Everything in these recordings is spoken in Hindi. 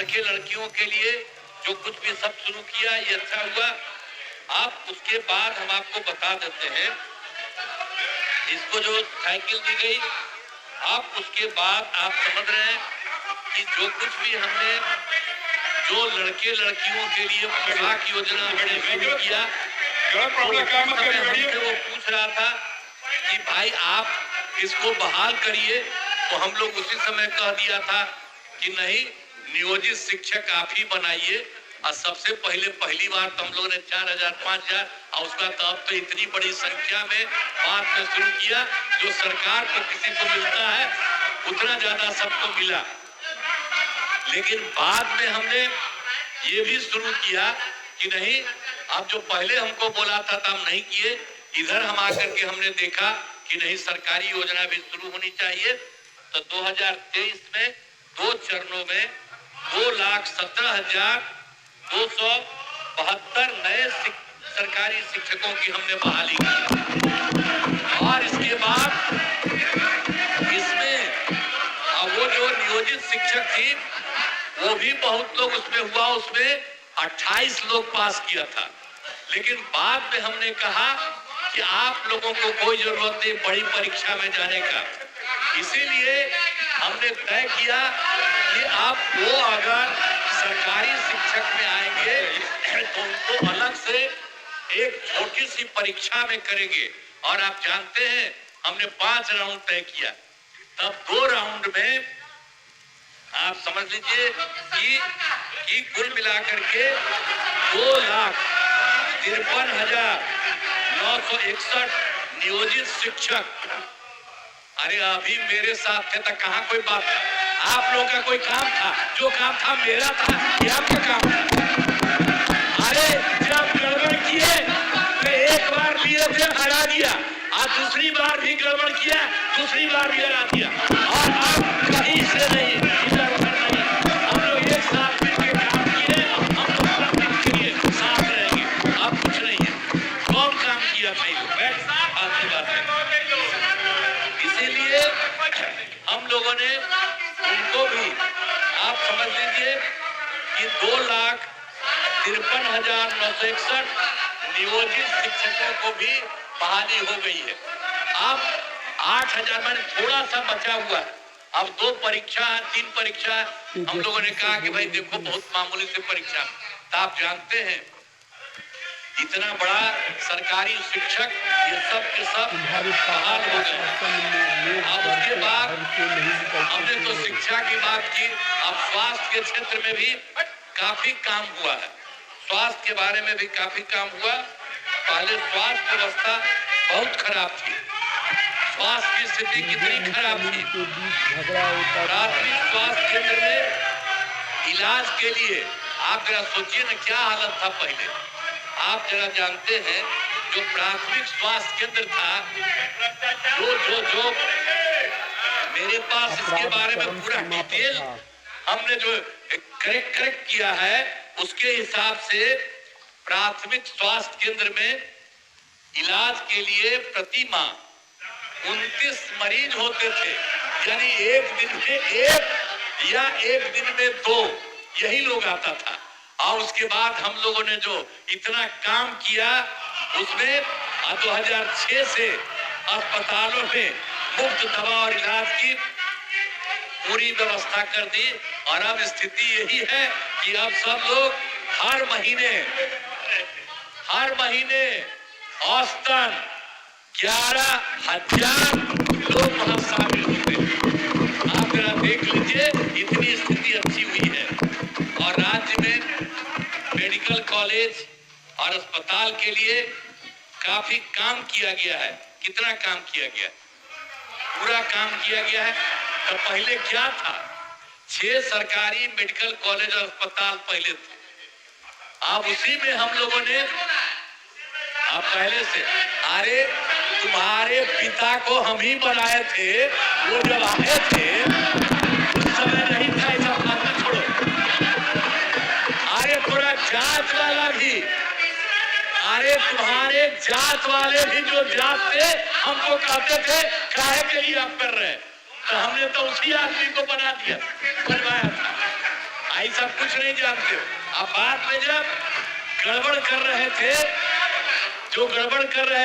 लड़के लड़कियों के लिए जो कुछ भी सब शुरू किया ये अच्छा हुआ। आप उसके बाद हम आपको बता देते हैं, इसको जो साइकिल दी गई, आप उसके बाद आप समझ रहे हैं कि जो कुछ भी हमने जो लड़के लड़कियों के लिए पोशाक योजना हमने शुरू किया, तो वो पूछ रहा था कि भाई आप इसको बहाल करिए, तो हम लोग उसी समय कह दिया था कि नहीं, नियोजित शिक्षक आप ही बनाइए। और सबसे पहली बार तो हम लोगों ने 4000 5000 और उसका तो अब तो इतनी बड़ी संख्या में बाद में शुरू किया। जो सरकार को किसी को मिलता है उतना ज्यादा सबको मिला, लेकिन बाद में हमने ये भी शुरू किया कि नहीं, अब जो पहले हमको बोला था तो हम नहीं किए। इधर हम आकर के हमने देखा कि नहीं, सरकारी योजना भी शुरू होनी चाहिए। तो 2023 में 2 चरणों में 2,17,272 नए सरकारी शिक्षकों की हमने बहाली की। और इसके बाद इसमें वो जो नियोजित शिक्षक थी वो भी बहुत लोग उसमें हुआ, उसमें 28 लोग पास किया था। लेकिन बाद में हमने कहा कि आप लोगों को कोई जरूरत नहीं बड़ी परीक्षा में जाने का, इसीलिए हमने तय किया कि आप वो अगर सरकारी शिक्षक में आएंगे तो उनको अलग से एक छोटी सी परीक्षा में करेंगे। और आप जानते हैं हमने 5 राउंड तय किया, तब 2 राउंड में आप समझ लीजिए कि कुल मिलाकर के 2,53,961 नियोजित शिक्षक। अरे अभी मेरे साथ थे तो कहाँ कोई बात था, आप लोगों का कोई काम था, जो काम था मेरा था या आपका काम था। अरे जब गड़बड़ किए तो एक बार लिए थे हरा दिया, और दूसरी बार भी गड़बड़ किया, दूसरी बार भी हरा दिया। और अब कहीं से नहीं, हम लोग एक साथ मिलकर काम किए, हम लोग के लिए साथ रहेंगे। अब कुछ नहीं है, कौन काम किया भाई बैठ आपकी बात है। इसीलिए हम लोगों ने उनको भी आप समझ लीजिए कि 2,53,961 नियोजित शिक्षकों को भी बहाली हो गई है। अब 8,000 मैंने थोड़ा सा बचा हुआ है। अब 2 परीक्षा 3 परीक्षा हम लोगों ने कहा कि भाई देखो बहुत मामूली से परीक्षा, तो आप जानते हैं इतना बड़ा सरकारी शिक्षक ये सब के सब बहाल हो गए। अब उसके बाद हमने तो शिक्षा की बात की, अब स्वास्थ्य के क्षेत्र में भी काफी काम हुआ है। स्वास्थ्य के बारे में भी काफी काम हुआ। पहले स्वास्थ्य व्यवस्था बहुत खराब थी, स्वास्थ्य की स्थिति कितनी खराब थी। प्राथमिक स्वास्थ्य केंद्र में इलाज के लिए आप जरा सोचिए ना क्या हालत था पहले। आप जरा जानते हैं जो प्राथमिक स्वास्थ्य केंद्र था, जो मेरे पास इसके बारे में पूरा डिटेल हमने जो करेक्ट किया है, उसके हिसाब से प्राथमिक स्वास्थ्य केंद्र में इलाज के लिए प्रति माह 29 मरीज होते थे, यानी एक दिन में 1 या एक दिन में 2 यही लोग आता था। और उसके बाद हम लोगों ने जो इतना काम किया उसमें 2006 से अस्पतालों में मुफ्त दवा और इलाज की पूरी व्यवस्था कर दी। और अब स्थिति यही है कि अब सब लोग हर महीने औसतन 11,000 लोग वहां शामिल होते हैं। आप जरा देख लीजिए इतनी स्थिति अच्छी हुई है। और राज्य में मेडिकल कॉलेज और अस्पताल के लिए काफी काम किया गया है। कितना काम किया गया? पूरा काम किया गया है। तो पहले क्या था, 6 सरकारी मेडिकल कॉलेज और अस्पताल पहले थे। अब उसी में हम लोगों ने अब पहले से, अरे तुम्हारे पिता को हम ही बनाए थे, वो जब आए थे उस समय नहीं था ऐसा बात छोड़ो। अरे पूरा जात वाला भी, अरे तुम्हारे जात वाले भी जो जात थे हमको कहते थे काहे के लिए आप कर रहे हैं, तो हमने तो उसी आदमी को बनवाया था। ऐसा कुछ नहीं जानते हो। अब बाद में जब गड़बड़ कर रहे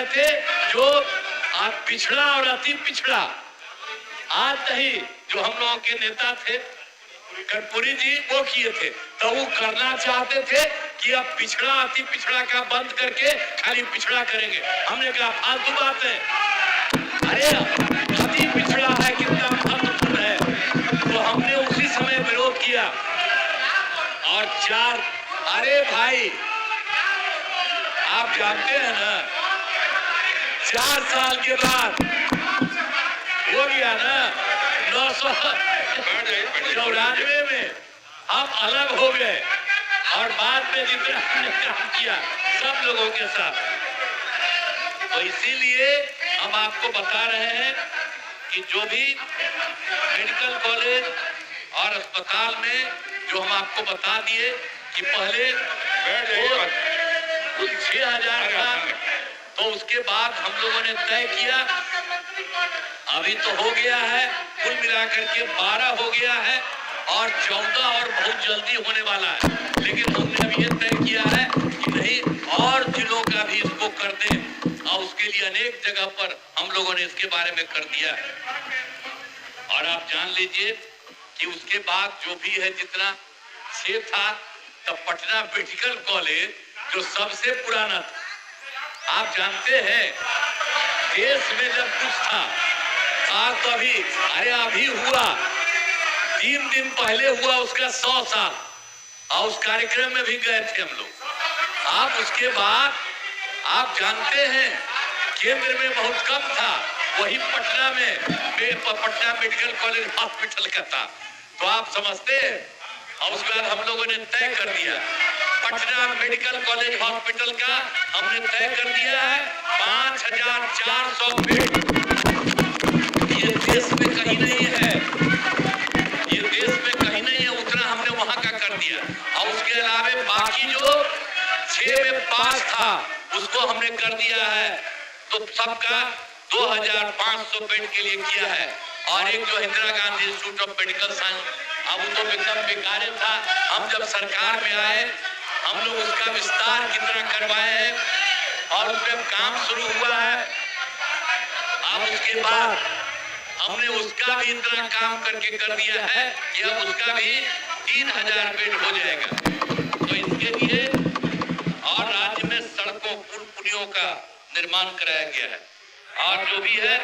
थे, जो आप पिछड़ा और अति पिछड़ा, आज नहीं, जो हम लोगों के नेता थे कर्पूरी जी, वो किए थे, तो वो करना चाहते थे कि अब पिछड़ा अति पिछड़ा का बंद करके खाली पिछड़ा करेंगे। हमने कहा फालतू बात है, अरे अति पिछड़ा है कितना महत्वपूर्ण है, तो हमने उसी समय विरोध किया। और अरे भाई आप जानते हैं ना, 4 साल के बाद हो गया ना, 994 में हम अलग हो गए, और बाद में जितना हमने काम किया सब लोगों के साथ। तो इसीलिए हम आपको बता रहे हैं कि जो भी मेडिकल कॉलेज और अस्पताल में जो हम आपको बता दिए कि पहले 6,000 था, तो उसके बाद हम लोगों ने तय किया, अभी तो हो गया है, कुल मिलाकर के 12 हो गया है, और 14 और बहुत जल्दी होने वाला है। लेकिन हमने अभी ये तय किया है कि नहीं, और जिलों का भी इसको कर दें, और उसके लिए अनेक जगह पर हम लोगों ने इसके बारे में कर दिया है। और आप जान लीजिए कि उसके बाद जो भी है, जितना से था, तब पटना मेडिकल कॉलेज जो सबसे पुराना था, आप जानते हैं देश में जब कुछ था तो अभी हुआ, 3 दिन पहले हुआ उसका 100 साल, और उस कार्यक्रम में भी गए थे हम लोग। आप उसके बाद आप जानते हैं केंद्र में बहुत कम था, वही पटना मेडिकल कॉलेज हॉस्पिटल का था, तो आप समझते हैं। और उसके बाद हम लोगों ने तय कर दिया, पटना मेडिकल कॉलेज हॉस्पिटल का हमने तय कर दिया है 5,400 बेड। ये देश में कहीं नहीं है, उतना हमने वहां का कर दिया। और उसके अलावा बाकी जो 6 में पास था उसको हमने कर दिया है, तो सबका 2,500 बेड के लिए किया है। और एक जो Indira Gandhi institute of medical science, अब तो एकदम बेकार था, हम जब सरकार में आए हम लोग उसका विस्तार कितना करवाए हैं, और उस पर काम शुरू हुआ है। अब उसके बाद हमने उसका भी इतना काम करके कर दिया है कि अब उसका भी 3,000 बेड हो जाएगा। तो इसके लिए और राज्य में सड़कों पुलियों का निर्माण कराया गया है, और जो भी है